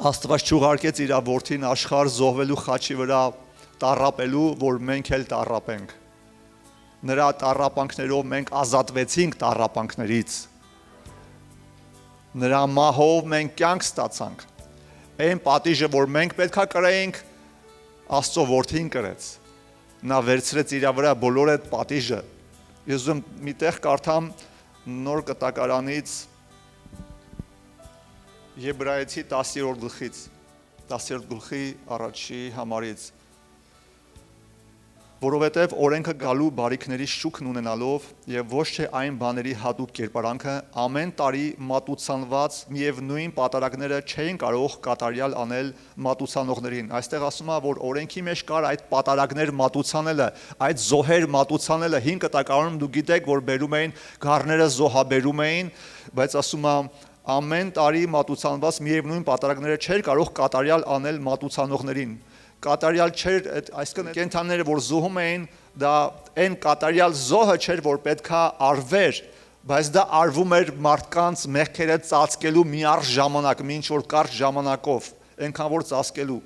Աստված չուղարկեց իր որդին աշխարհ զոհվելու խաչի վրա տառապելու, որ մենք էլ տառապենք։ Նրա տառապանքներով մենք ազատվեցինք տառապանքներից։ Նրա մահով մենք կյանք ստացանք։ Այն պատիժը, որ մենք պետքա կրեինք, Աստծո որդին կրեց։ Նա վերցրեց իր վրա բոլոր այդ պատիժը։ Ես ուզում մի տեղ կարդամ նոր կտակարանից Եբրայեցի 10-րդ գլխից, 10-րդ գլխի առաջի համարից, որովհետև օրենքը գալու բարիքների շուքն ունենալով եւ ոչ թե այն բաների հատուկ կերպարանքը ամեն տարի մատուցանված միևնույն պատարագները չէին կարող կատարյալ անել մատուցանողներին։ Այստեղ ասում է, որ օրենքի մեջ կար այդ պատարագներ մատուցանելը, այդ զոհեր մատուցանելը 5 կտակարանում դուք գիտեք, որ բերում էին գառները զոհաբերում էին, բայց ասում է ամեն տարի մատուցանված միևնույն պատարագները չէր կարող կատարյալ անել մատուցանողներին։ Կատարյալ չէր, այսինքն կենդանիները, որ զոհում էին, դա այն կատարյալ զոհը չէր, որ պետքա արվեր, բայց դա արվում էր մարդկանց մեղքերը ծածկելու միառ ժամանակ, ինչ որ կարճ ժամանակով, այնքան որ ծածկելու։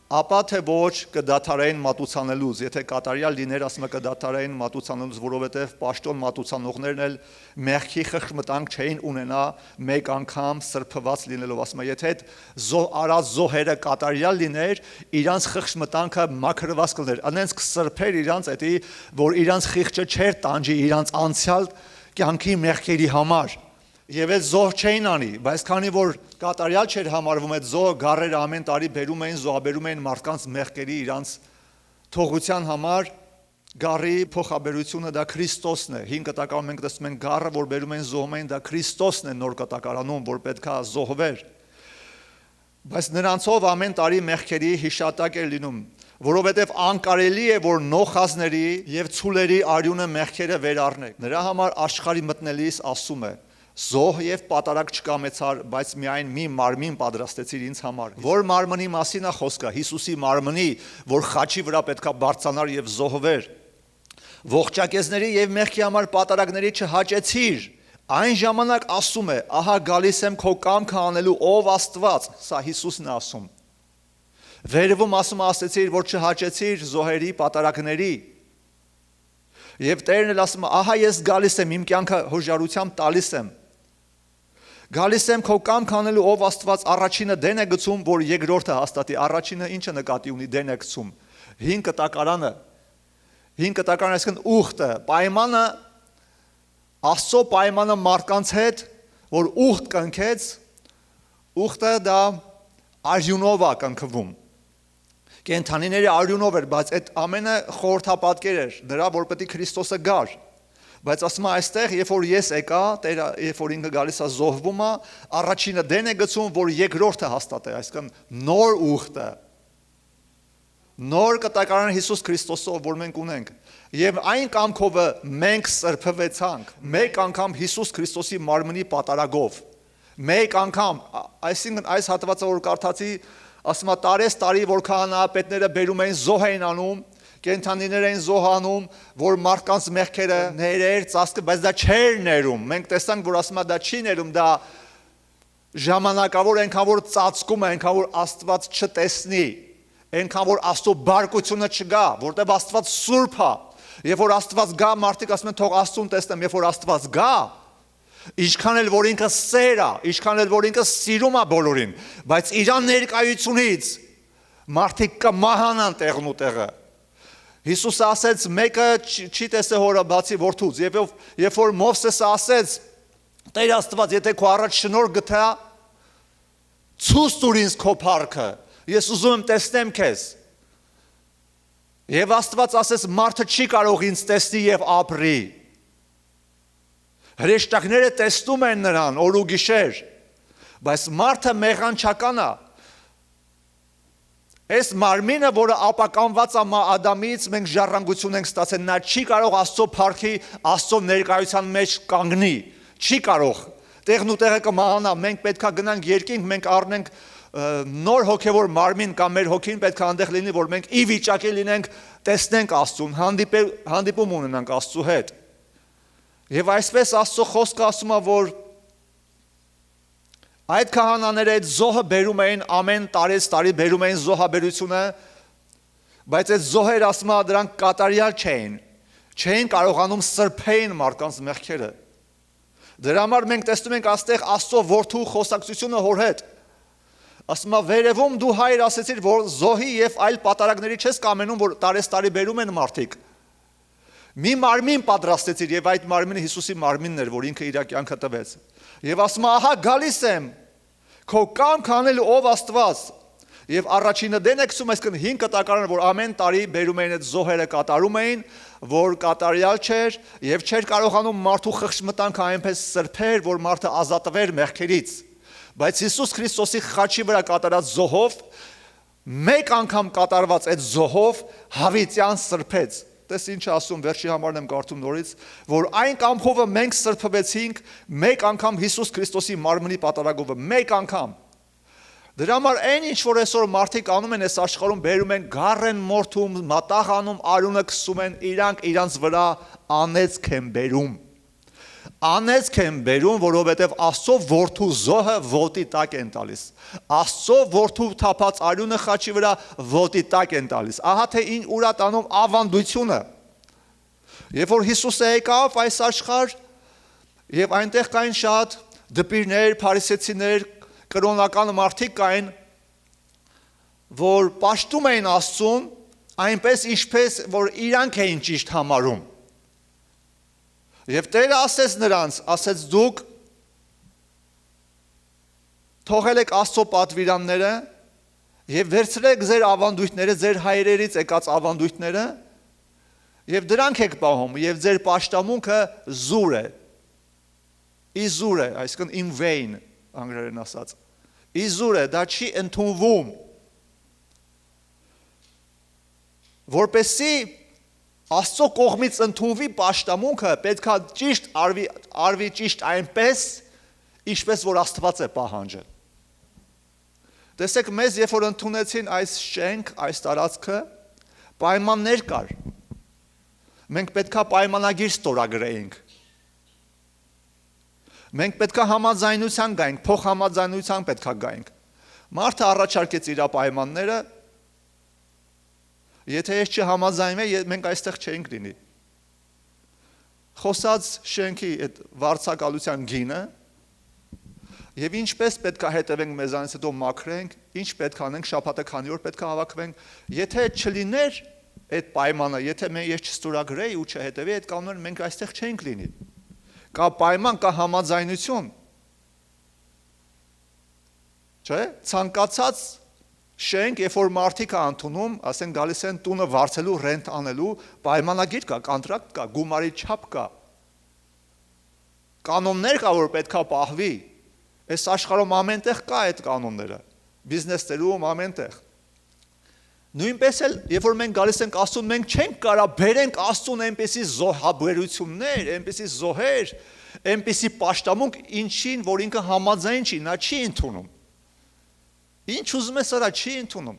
Ապա թե ոչ կդադարային մատուցանելուց, եթե կատարյալ լիներ, ասում է կդադարային մատուցանելուց, որովհետև պաշտոն մատուցանողներն էլ մեղքի խղճմտանք չէին ունենա մեկ անգամ սրբված լինելով, ասում է, եթե այդ արած զոհերը կատարյալ լիներ, իրանց խղճմտանքը մաքրված կլներ, անենց կսրբեր իրանց էդի, որ իրանց խիղճը չէր տանջի իրանց անցյալ կյանքի մեղքերի համար։ Եվ այդ զոհ չէին անի, բայց քանի որ կատարյալ չէր համարվում այդ զոհը, գառերը ամեն տարի բերում էին, զոհաբերում էին մարդկանց մեղքերի իրանց թողության համար, գառի փոխաբերությունը դա Քրիստոսն է։ 5 կտակարանում մենք տեսնում ենք գառը, որ բերում են զոհում էին, դա Քրիստոսն է նոր կտակարանում, որ պետքա զոհվեր։ Բայց նրանցով ամեն տարի մեղքերի հիշատակ էր լինում, որովհետև անկարելի է, որ նոխազների եւ ցուլերի արյունը մեղքերը վերառնեք։ Նրա համար աշխարհի մտնելիս ասում է. Զոհ եւ պատարագ չկամեցար, բայց միայն մի մարմին պատրաստեցիր ինձ համար։ Որ մարմնի մասին է խոսքը, Հիսուսի մարմնի, որ խաչի վրա պետքա բարձրանար եւ զոհվեր։ Ողջակեզների եւ մեղքի համար պատարագների չհաճեցիր։ Այն ժամանակ ասում է, ահա գալիս եմ քո կամքը անելու, ով Աստված, սա Հիսուսն է ասում։ Վերևում ասում ասեցիր, որ չհաճեցիր զոհերի պատարագների։ Եվ Տերն էլ ասում է, ահա ես գալիս եմ, իմ կյանքը հոժարությամբ տալիս եմ։ Գալիս եմ քո կամքը անելու, ով Աստված, առաջինը դեն է գցում, որ երկրորդը հաստատի։ Առաջինը ինչը նկատի ունի, դեն է գցում։ 5 կտակարանը, 5 կտակարանը, այսինքն ուխտը, պայմանը, Աստծո պայմանը մարդկանց հետ, որ ուխտ կնքեց, ուխտը դա արյունով է կնքվում։ Կենդանիների արյունով էր, բայց այդ ամենը խորհրդապատկեր էր, նրա որ պետք է Քրիստոսը գար։ Բայց ասում է այստեղ, երբ որ ես եկա, Տերը, երբ որ ինքը գալիս է զոհվում է, առաջինը դեն է գցում, որ երկրորդը հաստատե, այսինքն նոր ուխտը, նոր կտակարան Հիսուս Քրիստոսով, որ մենք ունենք։ Եվ այն կամքովը մենք սրբվեցանք, մեկ անգամ Հիսուս Քրիստոսի մարմնի պատարագով, մեկ անգամ, այսինքն այս հատվածը որ կարդացի, ասում է տարի որ քահանայապետները բերում էին զոհ էին անում, կենդանիներ էին զոհանում, որ մարդկանց մեղքերը ներեր, ծածկը, բայց դա չէր ներում։ Մենք տեսանք, որ ասում է դա չի ներում, դա ժամանակավոր այնքան որ ծածկում է, այնքան որ Աստված չտեսնի, այնքան որ Աստծո բարկությունը չգա, որտեղ Աստված սուրբ է։ Երբ որ Աստված գա, մարդիկ ասում են թող Աստծուն տեսնեմ, երբ որ Աստված գա, ինչքան էլ որ ինքը սեր է, ինչքան էլ որ ինքը սիրում է բոլորին, բայց իր ներկայությունից մարդիկ կմահանան տեղն ու տեղը։ Հիսուսը ասեց մեկը չի տեսե հորը բացի որդուց, երբ որ Մովսեսը ասեց Տեր Աստված, եթե քո առաջ շնորհ գտա, ցույց տուր ինձ քո փառքը, ես ուզում եմ տեսնեմ քեզ։ Եվ Աստված ասեց մարդը չի կարող ինձ տեսնի եւ ապրի։ Հրեշտակները տեսնում են նրան օր ու գիշեր, բայց մարդը մեղանչական է։ Այս մարմինը, որը ապականված է Ադամից, մենք ժառանգություն ենք ստացել, նա չի կարող Աստծո փառքի, Աստծո ներկայության մեջ կանգնի, չի կարող։ Տեղն ու տեղը կմահանա, մենք պետքա գնանք երկինք, մենք առնենք նոր հոգևոր մարմին կամ մեր հոգին պետք է այնտեղ լինի, որ մենք ի վիճակի լինենք, տեսնենք Աստծուն, հանդիպում ունենանք Աստծու հետ։ Եվ այսպես Աստծո խոսքը ասում է, որ Այդ քահանաները այդ զոհը բերում էին ամեն տարի բերում էին զոհաբերությունը, բայց այդ զոհեր ասում է դրանք կատարյալ չէին կարողանում սրբեին մարդկանց մեղքերը։ Դրա համար մենք տեսնում ենք այստեղ Աստծո որդու խոսակցությունը հոր հետ։ Ասում է վերևում դու հայր ասեցիր, որ զոհի եւ այլ պատարագների չես կամենում, որ տարի բերում են մարդիկ։ Մի մարմին պատրաստեցիր եւ այդ մարմինը Հիսուսի մարմինն էր, որ ինքը իր կյանքը տվեց։ Եվ ասում է ահա գալիս եմ քո կամք անելու ով Աստված։ Եվ առաջինը դենեքսում այսքան 5 կտակարանը, որ ամեն տարի բերում էին այդ զոհերը կատարում էին, որ կատարյալ չէր եւ չէր կարողանում մարդու խղճմտանքը այնպես սրբեր, որ մարդը ազատվեր մեղքերից։ Բայց Հիսուս Քրիստոսի խաչի վրա կատարած զոհով, մեկ անգամ կատարված այդ զոհով հավիտյան սրբեց։ Տես ինչ ասում, վերջի համարն եմ կարդում նորից, որ այն կամքովը մենք սրբվեցինք մեկ անգամ Հիսուս Քրիստոսի մարմնի պատարագովը, մեկ անգամ։ Դրա համար այն ինչ որ այսօր մարդիկ անում են այս աշխարհում, բերում են գառեն մորթում, մատաղ անում, արյունը քսում են, իրանց վրա անեծք են բերում։ Անեծք են բերում, որովհետև Աստծո որդու զոհը ոտի տակ են տալիս։ Աստծո որդու թափած արյունը խաչի վրա ոտի տակ են տալիս։ Ահա թե ուր է տանում ավանդությունը։ Երբ որ Հիսուսը եկավ այս աշխարհ, եւ այնտեղ կային շատ դպիրներ, փարիսեցիներ, կրոնական մարդիկ կային, որ պաշտում էին Աստծուն, այնպես ինչպես որ իրանք էին ճիշտ համարում։ Եվ Տերը ասեց նրանց, ասեց դուք թողել եք Աստծո պատվիրանները եւ վերցրեք ձեր ավանդույթները, ձեր հայրերից եկած ավանդույթները եւ դրանք եք պահում եւ ձեր պաշտամունքը զուր է։ Իզուր է, այսինքն in vain անգլերեն ասած։ Իզուր է, դա չի ընդունվում։ Որպեսզի Աստծո կողմից ընդունվի պաշտամունքը, պետքա ճիշտ արվի ճիշտ այնպես, ինչպես որ Աստված է պահանջել։ Տեսեք, մեզ երբ որ ընդունեցին այս շենք, այս տարածքը, պայմաններ կար։ Մենք պետքա պայմանագիր ստորագրեինք։ Մենք պետքա համաձայնության գայինք, փոխհամաձայնության պետքա գայինք։ Մարդը առաջարկեց իր պայմանները, եթե ես չհամաձայնվեի, մենք այստեղ չենք լինի։ Խոսած շենքի այդ վարձակալության գինը եւ ինչպես պետքա հետևենք մեզանից հետո մաքրենք, ինչ պետք անենք, շաբաթը քանի օր պետքա հավաքվենք, եթե չլիներ այդ պայմանը, եթե ես չստորագրեի ու չհետևեի այդ կանոնները, մենք այստեղ չենք լինի։ Կա պայման, կա համաձայնություն։ Չէ՞, ցանկացած շենք, երբ որ մարդիկ է ընդունում, ասեն գալիս են տունը վարձելու, ռենտ անելու, պայմանագիր կա, կոնտրակտ կա, գումարի չափ կա։ Կանոններ կա, որ պետքա պահվի։ Այս աշխարհում ամենտեղ կա այդ կանոնները։ Բիզնեսներում ամենտեղ։ Նույնպես էլ, երբ որ մենք գալիս ենք Աստծուն, մենք չենք կարող բերենք Աստծուն այնպիսի զոհաբերություններ, այնպիսի զոհեր, այնպիսի պաշտամունք, ինչին, որ ինքը համաձայն չի, նա չի ընդունում։ Ինչ ուզում ես արա, չի ընդունում։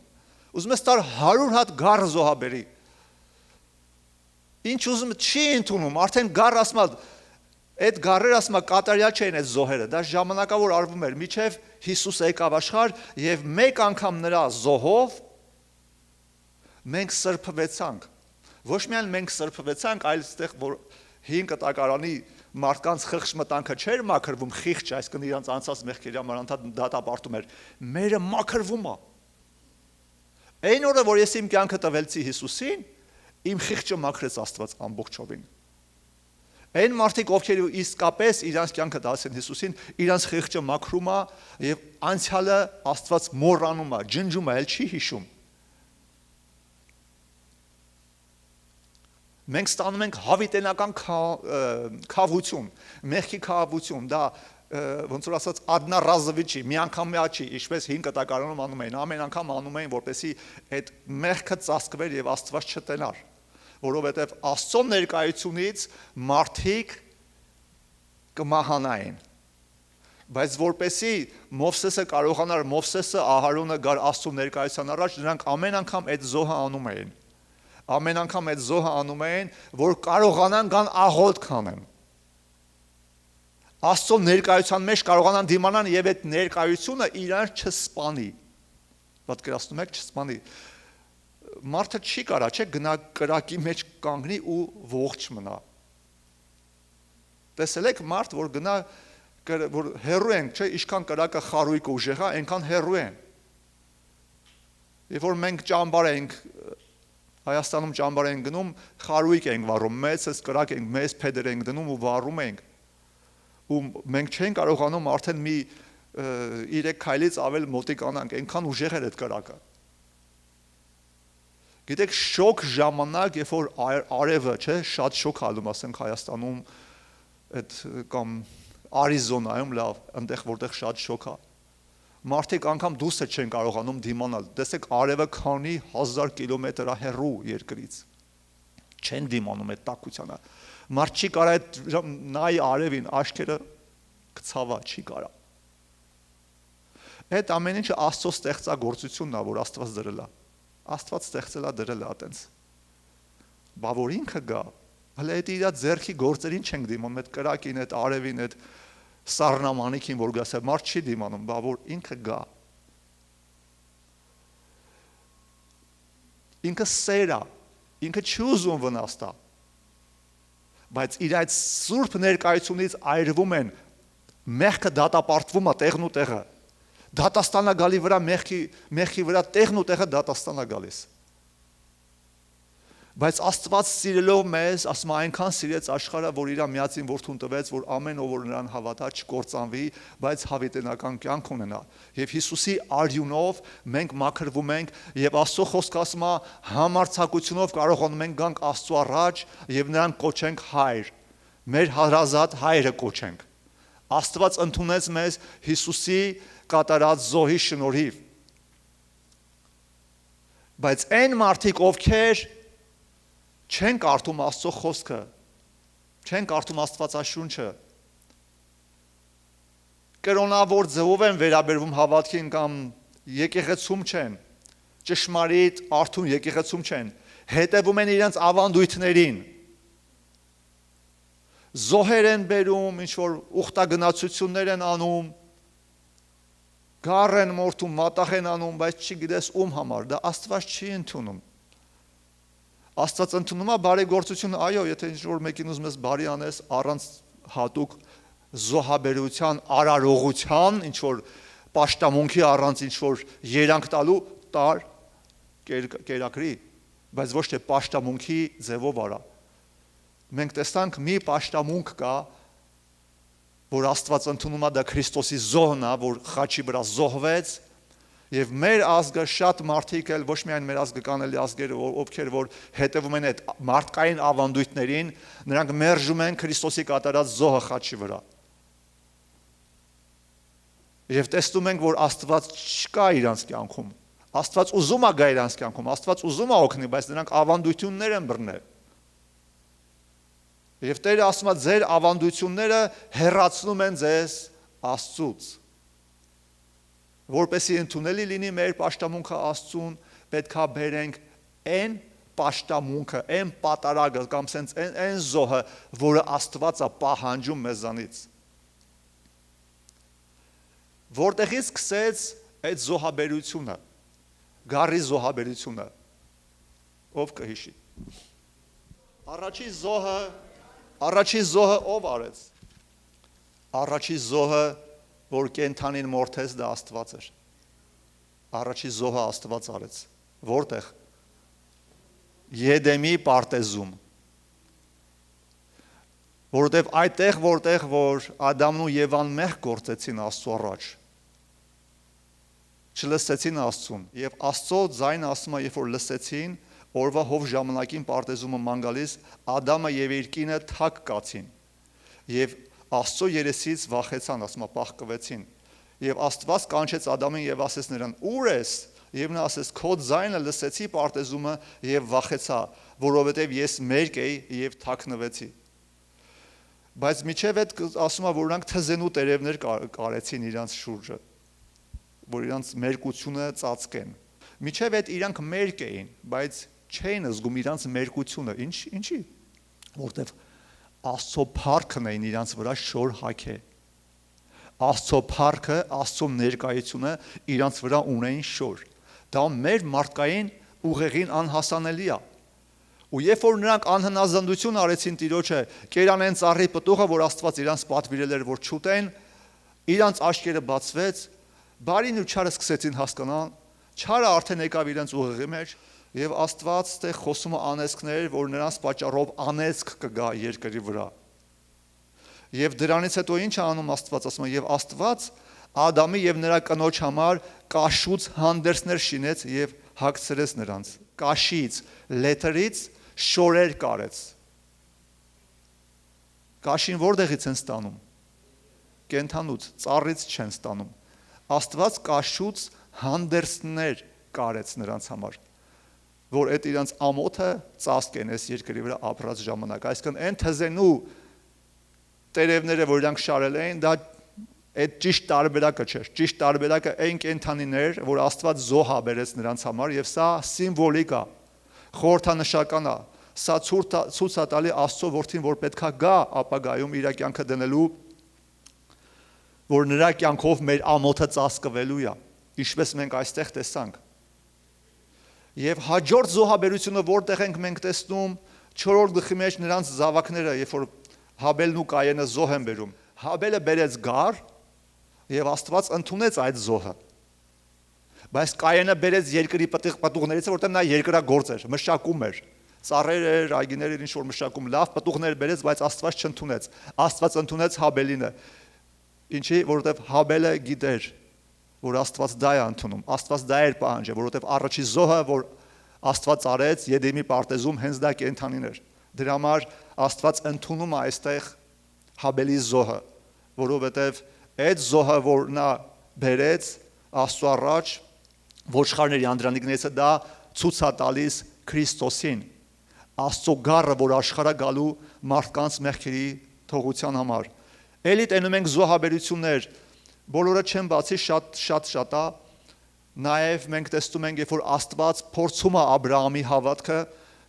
Ուզում ես տար 100 հատ գառ զոհաբերի։ Ինչ ուզում չի ընդունում, արդեն գառ ասում է, այդ գառերը ասում է կատարյալ չէին այդ զոհերը, դա ժամանակավոր արվում էր, մինչև Հիսուս եկավ աշխարհ եւ մեկ անգամ նրա զոհով մենք սրբվեցանք։ Ոչ միայն մենք սրբվեցանք, այլ այստեղ որ 5 տակարանի մարդկանց խղճմտանքը չէր մաքրվում, խիղճ, այսինքն իրանց անցած մեղքերի համար անդադ դատապարտում էր, մերը մաքրվում է։ Այն օրը, որ ես իմ կյանքը տվելցի Հիսուսին, իմ խիղճը մաքրեց Աստված ամբողջովին։ Այն մարդիկ, ովքեր իսկապես իրանց կյանքը տալիս են Հիսուսին, իրանց խիղճը մաքրում է եւ անցյալը Աստված մոռանում է, ջնջում է, էլ չի հիշում։ Մենք ստանում ենք հավիտենական քավություն, մեղքի քավություն, դա ոնց որ ասած ադնարազովի չի, մի անգամ չի, ինչպես 5 տակարանում անում էին, ամեն անգամ անում էին, որպեսզի այդ մեղքը ծածկվեր եւ Աստված չտենար, որովհետեւ Աստծո ներկայությունից մարդիկ կմահանային։ Բայց որպեսզի Մովսեսը կարողանար, Մովսեսը Ահարոնը գար Աստծո ներկայության առաջ, նրանք ամեն անգամ այդ զոհը անում էին։ Ամեն անգամ այդ զոհը անում էին, որ կարողանան կան աղոթք անեն։ Աստծո ներկայության մեջ կարողանան դիմանան եւ այդ ներկայությունը իրանց չսպանի։ Պատկերացնում եք, չսպանի։ Մարդը չի կարա, չէ, գնա կրակի մեջ կանգնի ու ողջ մնա։ Տեսել եք մարդ, որ գնա որ հերու են, չէ, ինչքան կրակը խարույկը ուժեղ է, այնքան հերու են։ Երբ որ մենք ճամբար ենք Հայաստանում ճամբար ենք գնում, խարույկ ենք վառում, մեծ կրակ ենք, մեծ փեդեր ենք դնում ու վառում ենք։ Ու մենք չենք կարողանում արդեն մի 3 քայլից ավել մոտիկանանք, այնքան ուժեղ էր այդ կրակը։ Գիտեք, շոկ ժամանակ, երբ որ արևը, չէ, շատ շոկ ալում, ասենք Հայաստանում, այդ կամ Արիզոնայում լավ, այնտեղ որտեղ շատ շոկ է։ Մարդիկ անգամ դուրս չեն կարողանում դիմանալ։ Տեսեք, արևը քանի 1000 կիլոմետր հեռու երկրից։ Չեն դիմանում այդ տաքությանը։ Մարդ չի կարա այդ նայ արևին, աչքերը կցավա, չի կարա։ Այդ ամեն ինչը Աստծո ստեղծագործությունն է, որ Աստված դրել է։ Աստված ստեղծել է դրել է այտենց։ Բա որ ինքը գա, հələ այդ իր ձեռքի գործերին չենք դիմանում, այդ կրակին, այդ արևին, այդ սառնամանիքին, որ գասը մարդ չի դիմանում, բա որ ինքը գա։ Ինքը սեր է, ինքը չի ուզում վնաստա։ Բայց իր այդ սուրբ ներկայությունից այրվում են, մեղքը դատապարտվում է տեղն ու տեղը։ Դատաստանա գալի վրա մեղքի վրա տեղն ու տեղը դատաստանա գալիս։ Բայց Աստված սիրելով մեզ, ասում այնքան սիրեց աշխարհը, որ իր միածին որդուն տվեց, որ ամեն ով որ նրան հավատա չկործանվի, բայց հավիտենական կյանք ունենա։ Եվ Հիսուսի արյունով մենք մաքրվում ենք, եւ Աստծո խոսքը ասում է, համարձակությունով կարողանում ենք գանք Աստծո առաջ եւ նրան կոչենք հայր։ Մեր հարազատ հայրը կոչենք։ Աստված ընդունեց մեզ Հիսուսի կատարած զոհի շնորհիվ։ Բայց այն մարդիկ, ովքեր չեն կարդում Աստծո խոսքը, չեն կարդում Աստվածաշունչը, կրոնավոր ձևով են վերաբերվում հավատքին կամ եկեղեցում չեն, ճշմարիտ արթուն եկեղեցում չեն, հետևում են իրենց ավանդույթներին, զոհեր են բերում, ինչ-որ ուխտագնացություններ են անում, գառ են մորթում, մատաղ են անում, բայց չգիտես ում համար, դա Աստված չի ընդունում։ Աստված ընդունում է բարեգործություն, այո, եթե ինչ-որ մեկին ուզում ես բարի անես առանց հատուկ զոհաբերության, արարողության, ինչ-որ պաշտամունքի առանց ինչ-որ երանք տալու տար կերակրի, բայց ոչ թե պաշտամունքի ձևով արա։ Մենք տեսանք մի պաշտամունք կա, որ Աստված ընդունում է, դա Քրիստոսի զոհն է, որ խաչի վրա զոհվեց, եւ մեր ազգը շատ մարդիկ էլ ոչ միայն մեր ազգը կան էլ ազգեր, ովքեր որ հետևում են այդ մարդկային ավանդույթներին, նրանք մերժում են Քրիստոսի կատարած զոհը խաչի վրա։ Եվ տեսնում ենք, որ Աստված չկա իրանց կյանքում։ Աստված ուզում է գա իրանց կյանքում, Աստված ուզում է օգնի, բայց նրանք ավանդույթություններ են բռնել։ Եվ Տերը ասում է, ձեր ավանդույթությունները հեռացնում են ձեզ Աստծուց։ Որպեսզի ընդունելի լինի մեր պաշտամունքը Աստծուն, պետք է բերենք այն պաշտամունքը, այն պատարագը կամ սենց այն զոհը, որը Աստված է պահանջում մեզանից։ Որտեղից սկսեց այդ զոհաբերությունը, գառի զոհաբերությունը, ով կհիշի։ Առաջի զոհը ով արեց։ Առաջի զոհը, որ կենթանին մորթեց, դա Աստված էր։ Առաջի զոհը Աստված արեց։ Որտեղ։ Եդեմի պարտեզում։ Որովհետև այդտեղ, որտեղ որ Ադամն ու Եվան մեղք գործեցին Աստծո առաջ, չլսեցին Աստծուն, եւ Աստծո ձայնը ասում է, երբ որ լսեցին, օրվա հով ժամանակին պարտեզումը ման գալիս, Ադամը եւ իր կինը թակ կացին։ Եվ Աստծո երեսից վախեցան, ասում է, պաղկվեցին։ Եվ Աստված կանչեց Ադամին եւ ասեց նրան. «Ուր ես»։ Եվ նա ասեց. «Քո ձայնը լսեցի պարտեզումը եւ վախեցա, որովհետեւ ես մերկ էի եւ թաքնվեցի»։ Բայց միջև այդ ասում է, որ նրանք թզենու տերևներ կարեցին իրանց շուրջը, որ իրանց մերկությունը ծածկեն։ Միջև այդ իրանք մերկ էին, բայց չէին զգում իրանց մերկությունը։ Ինչի՞։ Որտեւ Աստծո փառքն էին իրանց վրա շոր հագե։ Աստծո փառքը, Աստծո ներկայությունը իրանց վրա ունեին շոր։ Դա մեր մարդկային ուղեղին անհասանելի է։ Ու երբ որ նրանք անհնազանդություն արեցին Տիրոջը, կերանեն ծառի պտուղը, որ Աստված իրանց պատվիրել էր, որ չուտեն, իրանց աչքերը բացվեց, բարին ու չարը սկսեցին հասկանալ, չարը արդեն եկավ իրանց ուղեղի մեջ, եւ Աստված ստեղ խոսում է անեծքներ, որ նրանց պատճառով անեծք կգա երկրի վրա։ Եվ դրանից հետո ինչ է անում Աստված, ասում է, եւ Աստված Ադամի եւ նրա կնոջ համար կաշուց հանդերձներ շինեց եւ հագցրեց նրանց։ Կաշից, լեթրից շորեր կարեց։ Կաշին որտեղից են ստանում։ Կենթանուց, ծառից չեն ստանում։ Աստված կաշուց հանդերձներ կարեց նրանց համար, որ այդ իրանց ամոթը ծածկեն այս երկրի վրա ապրած ժամանակ։ Այսինքն այն թզենու տերևները, որ իրանք շարել էին, դա այդ ճիշտ տարբերակը չէր։ Ճիշտ տարբերակը այն կենթանիներ, որ Աստված զոհ բերեց նրանց համար, եւ սա սիմվոլիկ է, խորհրդանշական է։ Սա ցույց է տալի Աստծո որդին, որ պետքա գա ապագայում իր կյանքը դնելու, որ նրա կյանքով մեր ամոթը ծածկվելու է, ինչպես մենք այստեղ տեսանք։ Եվ հաջորդ զոհաբերությունը որտեղ ենք մենք տեսնում 4-րդ գլխի մեջ նրանց զավակները, երբ որ Հաբելն ու Կայենը զոհ են բերում։ Հաբելը բերեց գար եւ Աստված ընդունեց այդ զոհը։ Բայց Կայենը բերեց երկրի պտուղներից, որտեղ նա երկրագործ էր, մշակում էր։ Ծառեր էր, այգիներ էր, ինչ որ մշակում, լավ պտուղներ բերեց, բայց Աստված չընդունեց։ Աստված ընդունեց Հաբելինը։ Ինչի, որովհետեւ Հաբելը գիտեր, որ Աստված դա է ընդունում։ Աստված դա էր պահանջը, որովհետեւ առաջի զոհը, որ Աստված արեց Եդեմի պարտեզում, հենց դա կենթանին էր։ Դրա համար Աստված ընդունում է այստեղ Հաբելի զոհը, որովհետև այդ զոհը, որ նա բերեց Աստծո առաջ ոչխարների անդրանիկներից, դա ցույց է տալիս Քրիստոսին, Աստծո գառը, որ աշխարհ գալու մարդկանց մեղքերի թողության համար։ Էլի տենում ենք զոհաբերություններ, բոլորը չեն բացի, շատ է։ Նաև մենք տեսնում ենք, երբ որ Աստված փորձում է Աբրահամի հավատքը,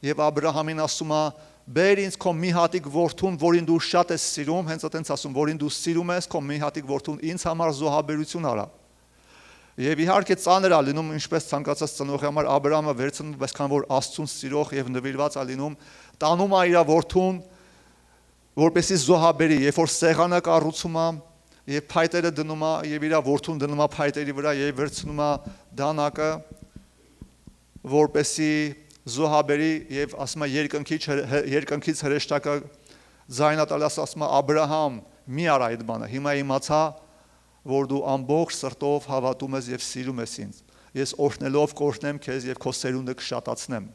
եւ Աբրահամին ասում է. «Բեր ինձ քո մի հատիկ որդուն, որին դու շատ ես սիրում», հենց այդպես ասում, որին դու սիրում ես, քո մի հատիկ որդուն ինձ համար զոհաբերություն արա։ Եվ իհարկե ծանր է լինում, ինչպես ցանկացած ծնողի համար Աբրահամը վերցնում, այսքան որ Աստծուն սիրող եւ նվիրված է լինում, տանում է իր որդուն, որպեսզի զոհաբերի, երբ որ սեղանը կառուցում է եւ փայտերը դնում է եւ իր որդուն դնում է փայտերի վրա եւ վերցնում է դանակը, որպեսզի զոհաբերի եւ ասում է երկնքից հրեշտակը զայնատալաս ասում է Աբրահամ մի արա այդ բանը, հիմա իմացա, որ դու ամբողջ սրտով հավատում ես եւ սիրում ես ինձ, ես օրհնելով կօրհնեմ քեզ եւ քո սերունդը կշատացնեմ։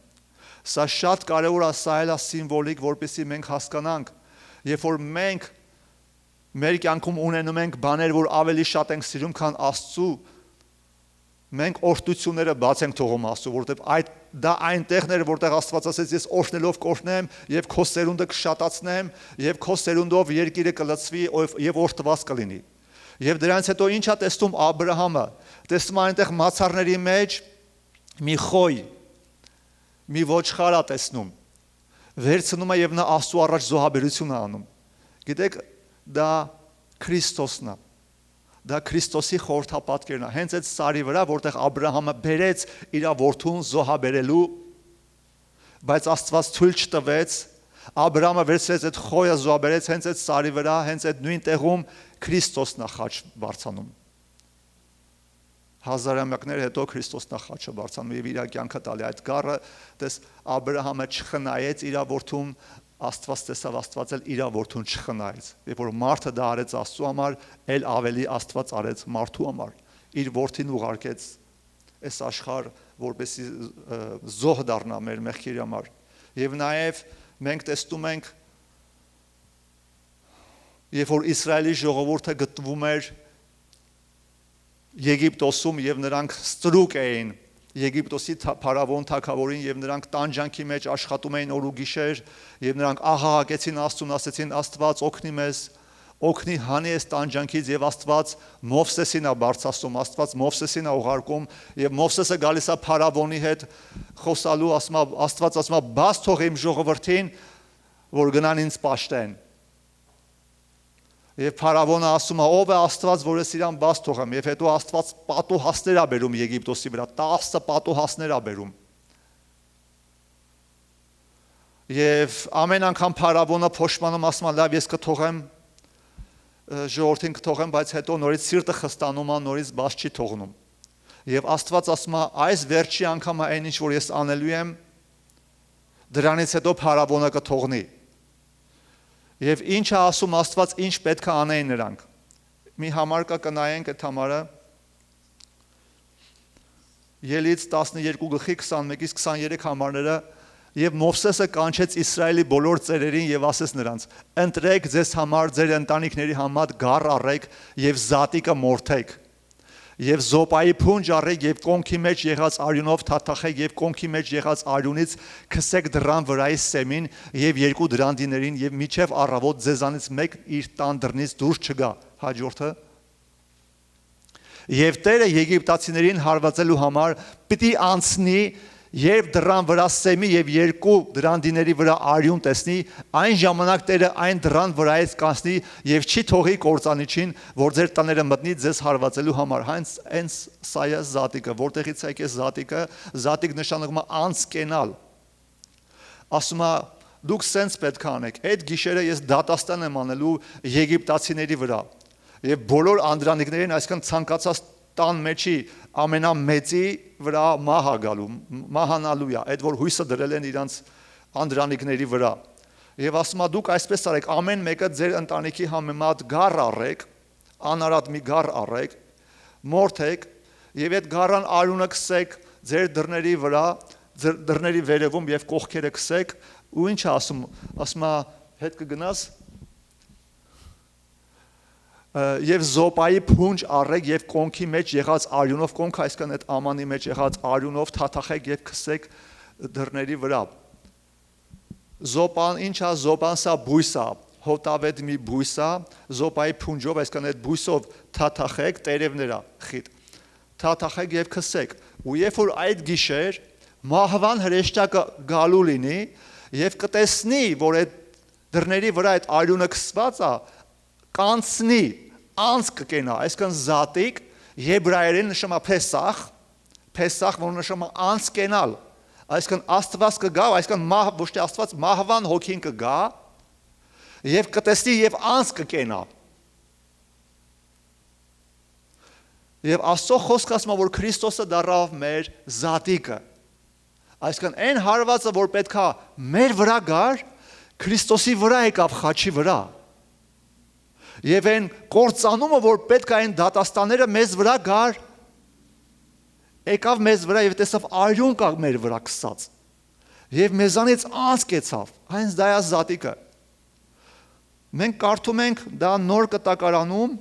Սա շատ կարեւոր է, սա էլ է սիմվոլիկ, որպեսզի մենք հասկանանք, երբ որ մենք մեր կյանքում ունենում ենք բաներ, որ ավելի շատ ենք սիրում, քան Աստծու, մենք օրհնությունները բաց ենք թողում Աստծո, որովհետև դա այնտեղն էր, որտեղ Աստված ասեց, ես օրհնելով կօրհնեմ եւ քո սերունդը կշատացնեմ եւ քո սերունդով երկիրը կլցվի եւ օրհնված կլինի։ Եվ դրանից հետո ինչ է տեսնում Աբրահամը։ Տեսնում է այնտեղ մացառների մեջ մի խոյ, մի ոչխար է տեսնում։ Վերցնում է եւ նա Աստծո առաջ զոհաբերություն է անում։ Գիտեք, դա Քրիստոսն է։ Դա Քրիստոսի խորհրդապատկերն է, հենց այդ սարի վրա, որտեղ Աբրահամը բերեց իր որդուն զոհաբերելու, բայց Աստված թույլ չտվեց, Աբրահամը վերցրեց այդ խոյը զոհաբերեց հենց այդ սարի վրա, հենց այդ նույն տեղում Քրիստոսն է խաչ բարձանում։ Հազարամյակներ հետո Քրիստոսն է խաչը բարձանում եւ իր կյանքը տալի այդ գառը, տես Աբրահամը չխնայեց իր որդուն, Աստված տեսավ, Աստված էլ իր որդուն չխնայեց։ Երբ որ մարդը դա արեց Աստծո համար, էլ ավելի Աստված արեց մարդու համար։ Իր որդին ուղարկեց այս աշխարհ, որպեսզի զոհ դառնա մեր մեղքերի համար։ Եվ նաև մենք տեսնում ենք, երբ որ Իսրայելի ժողովուրդը գտնվում էր Եգիպտոսում եւ նրանք ստրուկ էին Եգիպտոսի փարավոն թագավորին եւ նրանք տանջանքի մեջ աշխատում էին օր ու գիշեր եւ նրանք ահահակեցին Աստծուն, ասեցին Աստված օգնի մեզ, օգնի հանի այս տանջանքից եւ Աստված Մովսեսին է բարձրացնում, Աստված Մովսեսին է ուղարկում եւ Մովսեսը գալիս է փարավոնի հետ խոսալու, ասում է Աստված ասում է բաց թող իմ ժողովրդին, որ գնան ինձ պաշտեն։ Եվ փարավոնը ասում է, ով է Աստված, որ ես իրան բաց թողեմ, եւ հետո Աստված պատուհասներ է բերում Եգիպտոսի վրա, 10 պատուհասներ է բերում։ Եվ ամեն անգամ փարավոնը փոշմանում ասում է, լավ, ես կթողեմ, ժողովրդին կթողեմ, բայց հետո նորից սիրտը խստանում է, նորից բաց չի թողնում։ Եվ Աստված ասում է, այս վերջի անգամը այն ինչ որ ես անելու եմ, դրանից հետո փարավոնը կթողնի։ Եվ ինչ է ասում Աստված, ինչ պետք է անեին նրանք։ Մի համար կա կնայենք այդ համարը Ելից 12:21-ից 23 համարները եւ Մովսեսը կանչեց Իսրայելի բոլոր ծերերին եւ ասեց նրանց. ընտրեք ձեզ համար ձեր ընտանիքների համար գառ առեք եւ զատիկը մորթեք եւ զոպայի փունջ առեք եւ կոնքի մեջ եղած արյունով թաթախեք եւ կոնքի մեջ եղած արյունից քսեք դրան վրայի սեմին եւ երկու դրանդիներին եւ միջև առավոտ ձեզանից մեկ իր տան դռնից դուրս չգա։ Հաջորդը Եվ Տերը եգիպտացիներին հարվածելու համար պիտի անցնի, երբ դռան վրա սեմի եւ երկու դրանդիների վրա արյուն տեսնի, այն ժամանակ Տերը այն դռան վրայից կանցնի եւ չի թողի կործանիչին, որ ձեր տաները մտնի ձեզ հարվածելու համար։ Հենց սա է զատիկը, որտեղից է եկել զատիկը, զատիկ նշանակում է անցկենալ։ Ասում է դուք սենց պետք է անեք։ Այդ գիշերը ես դատաստան եմ անելու եգիպտացիների վրա։ Եվ բոլոր անդրանիկներին, այսինքն ցանկացած տան մեջի ամենամեծի վրա մահ է գալու, մահանալու է, այդ որ հույսը դրել են իրանց անդրանիկների վրա։ Եվ ասում է դուք այսպես արեք, ամեն մեկը ձեր ընտանիքի համեմատ գառ առեք, անարատ մի գառ առեք, մորթեք եւ այդ գառան արյունը քսեք ձեր դռների վրա, դռների վերևում եւ կողքերը քսեք, ու ինչ է ասում է հետ կգնաս Եվ զոպայի փունջ առեք եւ կոնքի մեջ եղած արյունով կոնք այսքան այդ ամանի մեջ եղած արյունով թաթախեք եւ քսեք դռների վրա։ Զոպան ինչա զոպան սա բույս է, հոտավետ մի բույս է, զոպայի փունջով այսքան այդ բույսով թաթախեք տերևները խիտ։ Թաթախեք եւ քսեք։ Ու երբ որ այդ գիշեր մահվան հրեշտակը գալու լինի եւ կտեսնի, որ այդ դռների վրա այդ արյունը քսված է, կանցնի անց կկենա, այսքան զատիկ, եբրայերեն նշում է Փեսախ, Փեսախ որ նշում է անց կենալ, այսքան Աստված կգա, այսքան ոչ թե Աստված մահվան հոգին կգա, եւ կտեսնի եւ անց կկենա։ Եվ Աստծո խոսքը ասում է, որ Քրիստոսը դառավ մեր զատիկը։ Այսքան այն հարվածը, որ պետքա մեր վրա գար, Քրիստոսի վրա եկավ խաչի վրա։ Եվ այն կործանումը, որ պետք է այն դատաստանները մեզ վրա գար, եկավ մեզ վրա եւ տեսավ արյուն կա մեր վրա քսած։ Եվ մեզանից անց կեցավ, հենց դա է զատիկը։ Մենք կարդում ենք դա նոր կտակարանում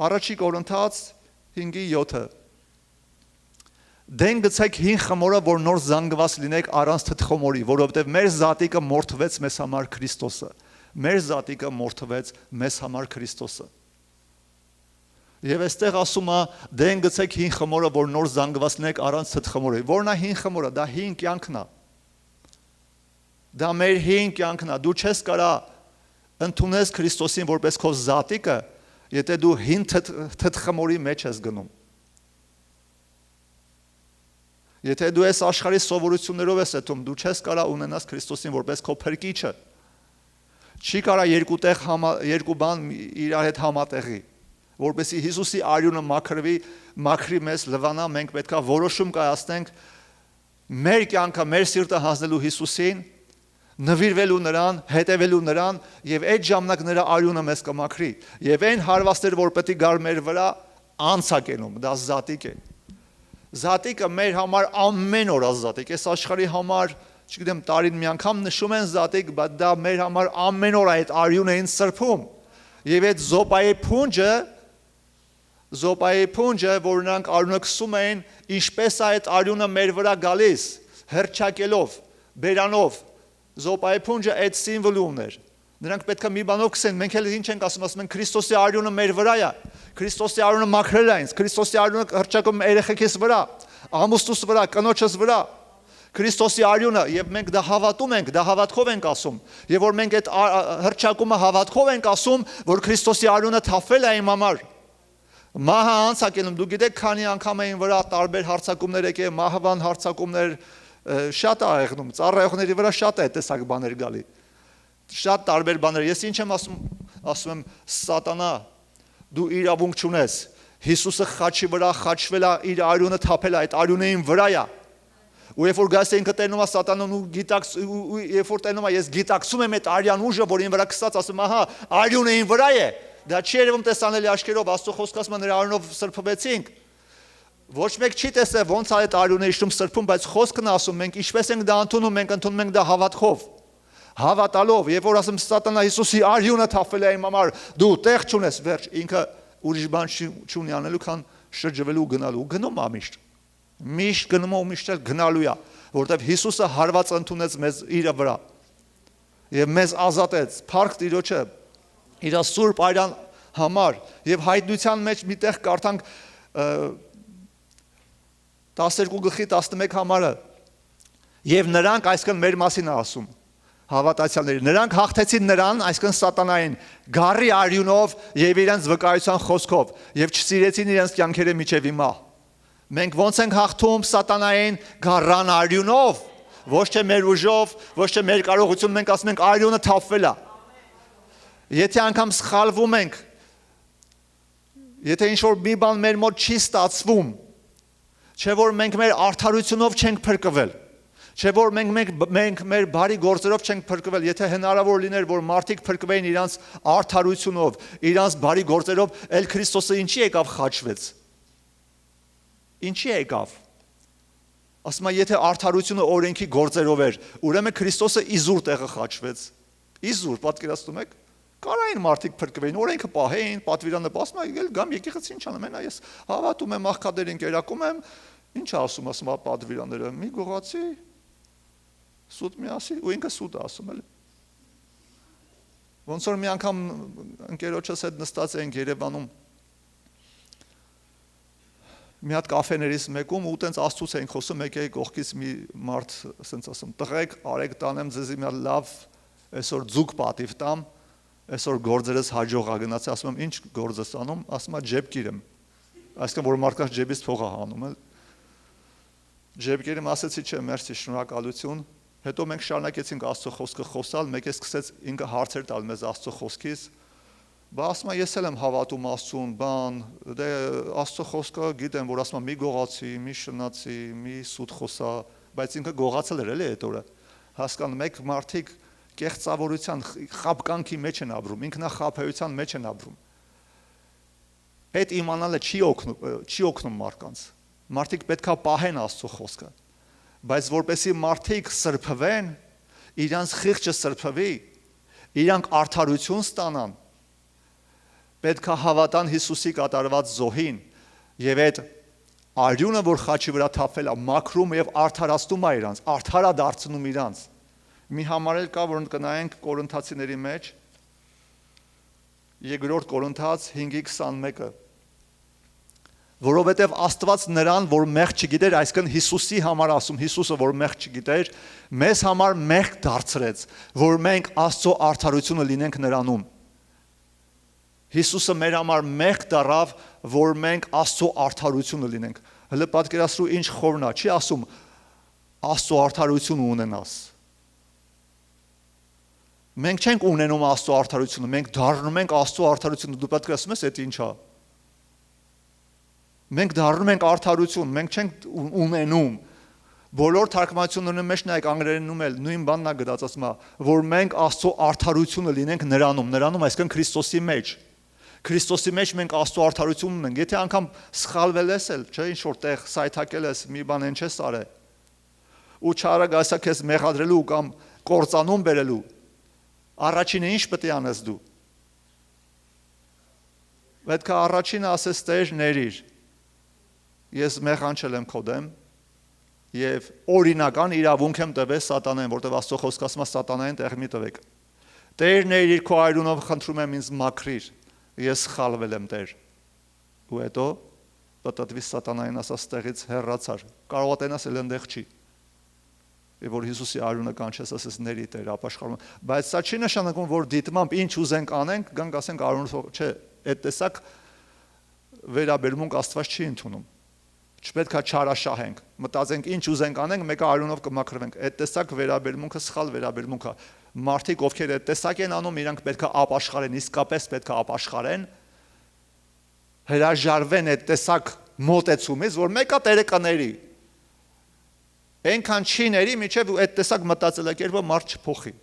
Առաջի Կորինթաց 5:7 Դեն գցեք հին խմորը, որ նոր զանգված լինեք առանց թթխոմորի, որովհետև մեր զատիկը մորթվեց մեզ համար Քրիստոսը։ Մեր զատիկը մորթվեց մեզ համար Քրիստոսը։ Եվ այստեղ ասում է դեն գցեք հին խմորը, որ նոր զանգված լինեք առանց թթխմորի։ Որն է հին խմորը, դա հին կյանքն է։ Դա մեր հին կյանքն է։ Դու չես կարա ընդունես Քրիստոսին որպես քո զատիկը, եթե դու հին թթխմորի մեջ ես գնում։ Եթե դու այս աշխարհի սովորություններով ես էթում, դու չես կարա ունենաս Քրիստոսին որպես քո փրկիչը։ Չի կարա երկու բան իրար հետ համատեղի, որպեսզի Հիսուսի արյունը մաքրի մեզ, լվանա, մենք պետքա որոշում կայացնենք մեր կյանքը, մեր սիրտը հանձնելու Հիսուսին, նվիրվելու նրան, հետևելու նրան, եւ այդ ժամանակ նրա արյունը մեզ կմաքրի։ Եվ այն հարվածները, որ պետք է գար մեր վրա, անց է կենում, դա զատիկ է։ Զատիկը մեր համար ամեն օր զատիկ, այս աշխարհի համար, չգիտեմ, տարին մի անգամ նշում են զատիկ, բայց դա մեր համար ամեն օր այդ արյունը ինձ սրբում։ Եվ այդ զոպայի փունջը, որ նրանք արյունը քսում էին, ինչպես է այդ արյունը մեր վրա գալիս, հրճակելով, բերանով, զոպայի փունջը այդ սիմվոլը ուներ։ Նրանք պետք է մի բանով քսեն, մենք էլ ինչ ենք ասում ենք Քրիստոսի արյունը մեր վրա է, Քրիստոսի արյունը մաքրել է ինձ, Քրիստոսի արյունը հրճակում երեխեքիս վրա, ամուսնուս վրա, կնոջս վրա, Քրիստոսի արյունը, եւ մենք դա հավատում ենք, դա հավատքով ենք ասում, եւ որ մենք այդ հռչակումը հավատքով ենք ասում, որ Քրիստոսի արյունը թափվել է իմ համար։ Մահը անցակելում, դու գիտեք քանի անգամ էին վրա տարբեր հարձակումներ եկել, մահվան հարձակումներ, շատ է եղնում, ծառայողների վրա շատ է տեսակ բաներ գալի։ Շատ տարբեր բաներ։ Ես ինչ եմ ասում եմ, սատանա, դու իրավունք չունես։ Հիսուսը խաչի վրա խաչվել է, իր արյունը թափել է, այդ արյունը իմ վրա է։ Ու երբ որ գայս են կտենում է սատանան ու երբ որ տենում է, ես գիտակցում եմ այդ արյան ուժը, որ ին վրա կսած, ասում ահա, արյունը ին վրա է։ Դա չի երևում տեսանելի աչքերով, Աստծո խոսքը ասում է նրա արյունով սրբվեցինք։ Ոչ մեկ չի տեսել ոնց է այդ արյունը իշտում սրբում, բայց խոսքն ասում, մենք ինչպես ենք դա ընդունում, մենք ընդունում ենք դա հավատքով։ Հավատալով, երբ որ ասում սատանա Հիսուսի արյունը թափվել է իմ համար, դու տեղ չունես, վերջ, ինքը ուրիշ բան չունի անելու, քան շրջվելու ու գնալու, գնում է միշտ։ Միշտ գնում ու միշտ գնալու է, որովհետև Հիսուսը հարված ընդունեց մեզ իր վրա եւ մեզ ազատեց, փառք Տիրոջը իր սուրբ արյան համար եւ հայտնության մեջ միտեղ կարդանք 12:11 համարը եւ նրանք այսքան մեր մասին է ասում հավատացյալների նրանք հաղթեցին նրան այսքան սատանային գառի արյունով եւ իրենց վկայության խոսքով եւ չսիրեցին իրենց կյանքերը միջև հիմա մենք ոնց ենք հաղթում սատանային գառան արյունով ոչ թե մեր ուժով ոչ թե մեր կարողությունով մենք ասում ենք արյունը թափվել է եթե անգամ սխալվում ենք եթե ինչ որ մի բան մեր մոտ չի ստացվում չէ որ մենք մեր արդարությունով չենք փրկվել չէ որ մենք մեր բարի գործերով չենք փրկվել եթե հնարավոր լիներ որ մարդիկ փրկվեին իրանց արդարությունով իրանց բարի գործերով ել Քրիստոսը ինչի եկավ խաչվեց ինչի եկավ ասում եմ եթե արդարությունը օրենքի գործերով էր ուրեմն Քրիստոսը իզուր տեղը խաչվեց իզուր պատկերացնում եք կարային մարդիկ փրկվեին օրենքը պահեին պատվիրանը ասում եմ գամ եկեղեցին ինչ անեմ այնա ես հավատում եմ աղքատերին կերակում եմ ինչ ասում պատվիրանները մի գողացի սուտ մի ասի ու ինքը սուտ ասում էլ ոնց որ մի անգամ ընկերոջս հետ նստած էինք Երևանում մի հատ կաֆեներից մեկում ու տենց Աստծուց էինք խոսում եկեի կողքից մի մարդ ասենց ասում տղեկ արեք տանեմ ձեզի մի լավ այսօր ձուկ պատիվ տամ այսօր գործերս հաջողա գնացի ասում եմ ինչ գործ ես անում ասում եմ ջեբ կիրեմ այսինքն որ մարդկանց ջեբից փող է հանում էլ ջեբ կիրեմ ասեցի չէ մերսի շնորհակալություն հետո մենք շարունակեցինք Աստծո խոսքը խոսալ մեկ է սկսեց ինքը հարցեր տալ մեզ Աստծո խոսքից բա ասում եմ ես էլ եմ հավատում Աստծուն բան դե Աստծո խոսքը գիտեմ որ ասում եմ մի գողացի մի շնացի մի սուտ խոսա բայց ինքը գողացել էր էլի այդ օրը հասկանում եք մարդիկ կեղծավորության խաբկանքի մեջ են ապրում ինքնախաբեության մեջ են ապրում այդ իմանալը չի օգնում մարդկանց մարդիկ պետքա պահեն Աստծո խոսքը բայց որպեսի մարդիկ սրբվեն իրանց խիղճը սրբվի իրանք արդարություն ստանան պետքա հավատան Հիսուսի կատարված զոհին եւ այդ արյունը որ խաչի վրա թափվել է մաքրում եւ արդարացնում է իրանց արդարա դարձնում իրանց մի համար էլ կա որ կնայենք Կորինթացիների մեջ երկրորդ Կորինթաց 5:21-ը որովհետև Աստված նրան որ մեղք չգիտեր այսինքն Հիսուսի համար ասում Հիսուսը որ մեղք չգիտեր մեզ համար մեղք դարձրեց որ մենք Աստծո արդարությունը լինենք նրանում Հիսուսը մեր համար մեղք դառավ որ մենք Աստծո արդարությունը լինենք հələ պատկերացրու ինչ խորն է չի ասում Աստծո արդարությունը ունենաս մենք չենք ունենում Աստծո արդարությունը մենք դառնում ենք Աստծո արդարությունը դու պատկերացնում ես այդ ինչա Մենք դառնում ենք արդարություն, մենք չենք ունենում։ Բոլոր թարգմանությունների մեջ նայեք անգլերենում էլ նույն բանն է գրած ասում է, որ մենք Աստծո արդարությունը լինենք նրանում այսինքն Քրիստոսի մեջ։ Քրիստոսի մեջ մենք Աստծո արդարությունն ունենք։ Եթե անգամ սխալվել ես էլ, չէ, ինչ որ տեղ սայթակել ես, մի բան են չես արել։ Ու չարը գասա քեզ մեղադրելու կամ կործանում բերելու։ Առաջինը ինչ պետք է անես դու։ Պետք է առաջինը ասես Տեր ներիր։ Ես մեղանչել եմ քո դեմ եւ օրինական իրավունք եմ տվել սատանային, որտեղ Աստծո խոսքը ասում է սատանային տեղ մի տվեք։ Տեր ներիր քո արյունով խնդրում եմ ինձ մաքրիր։ Ես սխալվել եմ Տեր։ Ու հետո պատտվի սատանային ասած տեղից հեռացար։ Կարող է տենաս էլ այնտեղ չի։ որ Հիսուսի արյունը կանչես, ասես ների Տեր ապաշխարում։ Բայց սա չի նշանակում, որ դիտմամբ ինչ ուզենք անենք, գանք ասենք արյունը, չէ, այդ տեսակ վերաբերմունք Աստված չի ընդունում։ Չպետք է չարաշահենք, մտածենք ինչ ուզենք անենք, մեկը արյունով կմաքրվենք։ Այդ տեսակ վերաբերմունքը սխալ վերաբերմունք է։ Մարդիկ, ովքեր այդ տեսակ են անում, իրանք պետք է ապաշխարեն, իսկապես պետք է ապաշխարեն, հրաժարվեն այդ տեսակ մոտեցումից, որ մեկը Տերը կների։ Այնքան չի ների, մինչև այդ տեսակ մտածելակերպը մարդ չփոխի։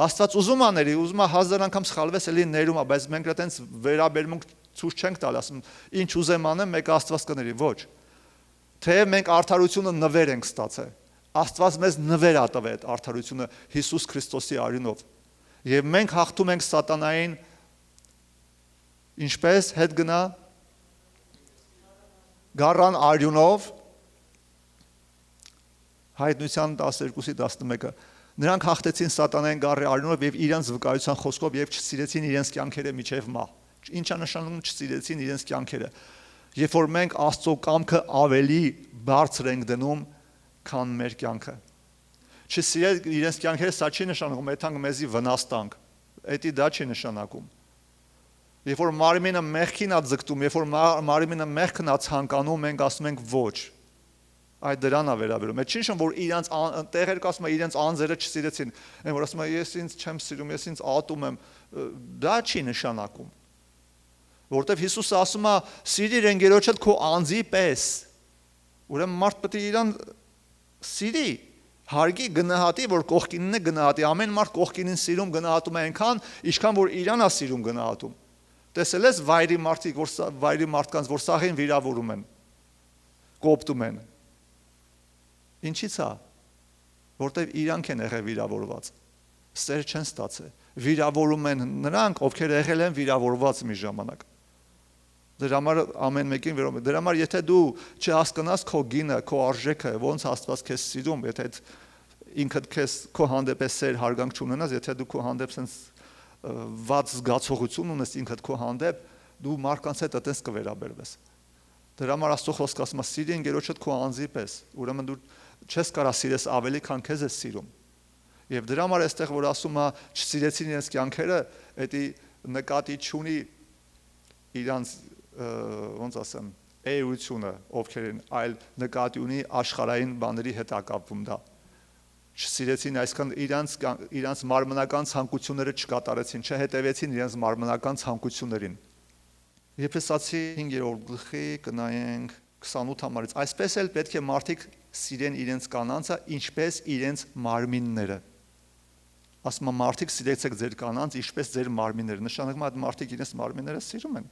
Աստված ուզում է ների, ուզում է 1000 անգամ սխալվես, էլի ներում է, բայց մենք այտենց վերաբերմունք ցույց չենք տալ, ասում ինչ ուզեմ անեմ, մեկը Աստված կների, ոչ։ Թեև մենք արդարությունը նվեր ենք ստացել, Աստված մեզ նվեր ա տվել այդ արդարությունը Հիսուս Քրիստոսի արյունով։ Եվ մենք հաղթում ենք սատանային ինչպես հետ գնա գառան արյունով Հայտնության 12:11 նրանք հաղթեցին սատանային գառի արյունով եւ իրենց վկայության խոսքով եւ չսիրեցին իրենց կյանքերը միջև մահ։ Ինչա նշանակում չսիրեցին իրենց կյանքերը։ Երբ որ մենք Աստծո կամքը ավելի բարձր ենք դնում, քան մեր կյանքը։ Չսիրել իրենց կյանքերը սա չի նշանակում, այդքան մեզի վնաս տանք։ Դա դա չի նշանակում։ Երբ որ մարմինը մեղքին է ձգտում, երբ որ մարմինը մեղքն է ցանկանում, մենք ասում ենք ոչ։ Այդ դրան է վերաբերում։ Այդ չի նշանակում, որ իրանց տեղեր կասում է իրենց անձերը չսիրեցին, այն որ ասում է ես ինձ չեմ սիրում, ես ինձ ատում եմ, դա չի նշանակում։ Որտեվ Հիսուսը ասում է սիրիր ընկերոջդ քո անձի պես։ Ուրեմն մարդ պետք է իրան սիրի, հարգի, գնահատի, որ կողքինն է գնահատի։ Ամեն մարդ կողքինին սիրում գնահատում է այնքան, ինչքան որ իրան է սիրում գնահատում։ Տեսել ես վայրի մարդկանց, որ սաղին վիրավորում են, կոպտում են։ Ինչի՞ց է, որտեվ իրանք են եղել վիրավորված, սեր չեն ստացել, վիրավորում են նրանք, ովքեր եղել են վիրավորված մի ժամանակ։ Դրա համար ամեն մեկին վերում է, դրա համար եթե դու չհասկանաս քո գինը, քո արժեքը, ոնց Աստված քեզ սիրում, եթե ինքդ քեզ քո հանդեպ սեր հարգանք չունենաս, եթե դու քո հանդեպ սենց վատ զգացողություն ունես ինքդ քո հանդեպ, դու մարդկանց հետ այդպես կվերաբերվես։ Դրա համար Աստծո խոսքը ասում է սիրի ընկերոջդ քո անձի պես, ուրեմն դու չես կարող սիրես ավելի, քան քեզ ես սիրում։ Եվ դրա համար այստեղ որ ասում է չսիրեցին իրենց կյանքերը, դա նկատի չունի իրանց ոնց ասեմ, էությունը, ովքեր են, այլ նկատի ունի աշխարհային բաների հետ ակապվում դա։ Չսիրեցին, այսքան իրանց մարմնական ցանկությունները չկատարեցին, չհետևեցին իրենց մարմնական ցանկություններին։ Եփեսացի 5-րդ գլխի կնայենք 28 համարից։ Այսպես էլ պետք է մարդիկ սիրեն իրենց կանանցը, ինչպես իրենց մարմինները։ Ասում է մարդիկ սիրեցեք ձեր կանանց, ինչպես ձեր մարմինները։ Նշանակում է այդ մարդիկ իրենց մարմինները սիրում են։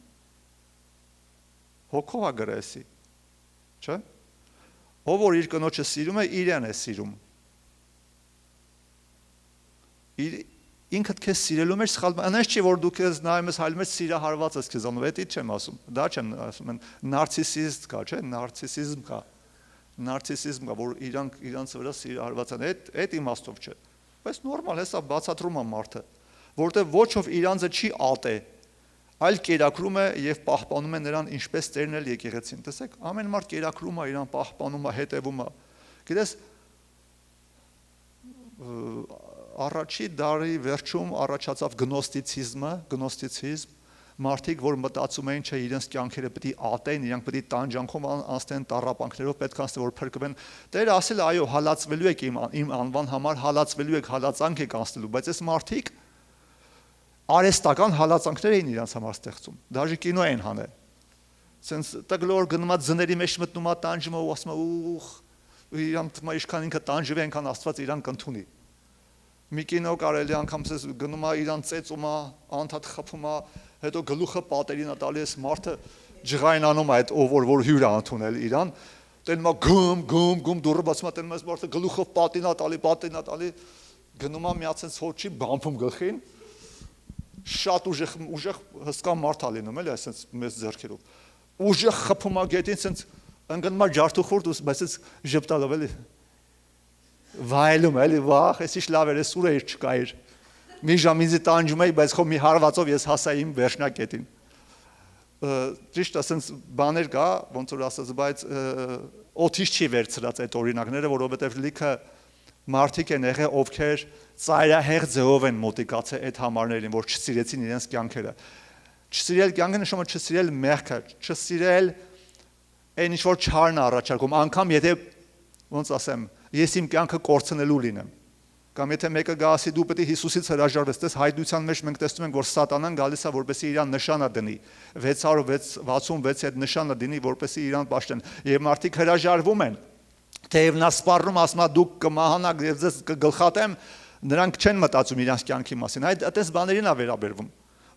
Հոգով է գրեսի, չէ՞։ Ով որ իր կնոջը սիրում է, իրեն է սիրում։ Ինքդ քեզ սիրելու մեջ սխալ բան, այնպես չի որ դու քեզ նայում ես հայլում ես սիրահարված ես քեզ անում, դա չեմ ասում, դա չեմ ասում, նարցիսիզմ կա, չէ՞, նարցիսիզմ կա, որ իրանց վրա սիրահարված են, այդ իմաստով չէ, բայց նորմալ է, սա բացատրում է մարդը, որտեղ ոչ ով իրանցը չի ատե, այլ կերակրում է եւ պահպանում է նրան ինչպես Տերն էլ եկեղեցին, տեսեք, ամեն մարդ կերակրում է իրան, պահպանում է, հետևում է, գիտես առաջի դարի վերջում առաջացավ գնոստիցիզմ, մարդիկ, որ մտածում էին, չէ, իրենց կյանքերը պետք է ատեն, իրանք պետք է տանջանքով անցնեն, տառապանքներով պետք է անցնեն, որ փրկվեն։ Տերը ասել է, այո, հալածվելու եք իմ անվան համար, հալածվելու եք, հալածանք եք անցնելու, բայց այս մարդիկ արհեստական հալածանքներ էին իրենց համար ստեղծում, դաժե կինո են հանել։ Սենց տգլոր գնում է ձների մեջ մտնում է, տանջում է ու ասում է, իրանք թվում է ինչքան ինքը տանջվի, այնքան Աստված իրան կընդունի։ Մի կինո կարելի անգամ գնում է իրան ծեծում է, անդադ խփում է, հետո գլուխը պատերին է տալի, այս մարդը ջղայնանում է այդ ով որ հյուր է ընդունել իրան, տենում է գում դուրը բացում է, տենում է այս մարդը գլուխով պատին է տալի, գնում է միացած հոչի բամփում գլխին, շատ ուժեղ հսկա մարդ է լինում, էլի այսպես մեծ ձեռքերով, ուժեղ խփում է գետին, սենց ընկնում է ջարդուխորդ, բայց այս ժպտալով էլի վայելում էլի, վախ, ես ինչ լավ էր, ես ուր էր չկա էր, մի ժամ ինձի տանջում էի, բայց խո մի հարվածով ես հասա իմ վերջնակետին, ճիշտ է, սենց բաներ կա, ոնց որ ասած, բայց օթից չի վերցրած այդ օրինակները, որովհետև լիքը մարդիկ են եղել, ովքեր ծայրահեղ ձևով են մոտիկացել այդ համարներին, որ չսիրեցին իրենց կյանքերը։ Չսիրել կյանքը նշում է չսիրել մեղքը, չսիրել այն ինչ որ չարն առաջարկում, անգամ եթե ոնց ասեմ, ես իմ կյանքը կորցնելու լինեմ։ Կամ եթե մեկը գա ասի դու պետք է Հիսուսից հրաժարվես, դες հայտնության մեջ մենք տեսնում ենք, որ սատանան գալիս է որպեսզի իրան նշանը դնի, 666 այդ նշանը դնի, որպեսզի իրան պաշտեն, եւ մարդիկ հրաժարվում են, թեև նա սպառնում ասում է դուք կմահանաք եւ ձեզ կգլխատեմ, նրանք չեն մտածում իրենց կյանքի մասին, այդպես բաներին է վերաբերվում,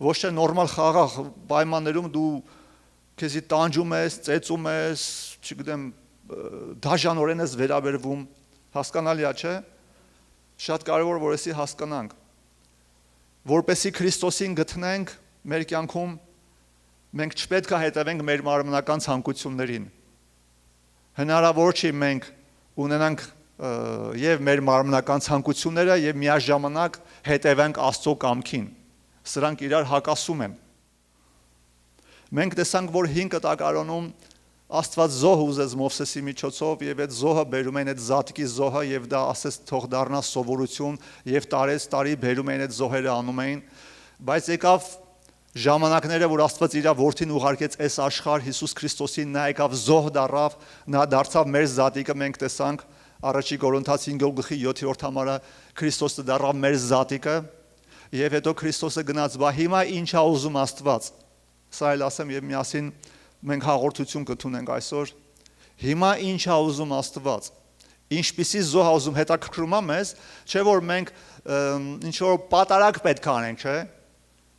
ոչ թե նորմալ խաղաղ պայմաններում դու քեզի տանջում ես, ծեծում ես, չգիտեմ, դաժանորեն ես վերաբերվում, հասկանալի է, չէ՞։ Շատ կարևոր որ էսի հասկանանք, որպեսզի Քրիստոսին գտնենք մեր կյանքում, մենք չպետք է հետևենք մեր մարմնական ցանկություններին։ Հնարավոր չի մենք ունենանք եւ մեր մարմնական ցանկությունները եւ միաժամանակ հետևենք Աստծո կամքին։ Սրանք իրար հակասում են։ Մենք տեսանք, որ 5 տակարանում Աստված զոհ ուզեց Մովսեսի միջոցով եւ այդ զոհը բերում են այդ զատկի զոհը եւ դա ասես թող դառնա սովորություն եւ տարի բերում են այդ զոհերը անում էին, բայց եկավ ժամանակները, որ Աստված իր որդին ուղարկեց այս աշխարհ Հիսուս Քրիստոսին, նա եկավ զոհ դառավ, նա դարձավ մեր զատիկը, մենք տեսանք Առաջի Կորինթաց 5:7 համարը Քրիստոսը դառավ մեր զատիկը եւ հետո Քրիստոսը գնաց, բա հիմա ինչ է ուզում Աստված։ Սա էլ ասեմ եւ միասին մենք հաղորդություն կթունենք այսօր, հիմա ինչ է ուզում Աստված, ինչպիսի զոհ ուզում, հետաքրքրում է մեզ, չէ որ մենք ինչ որ պատարագ պետք է անենք, չէ,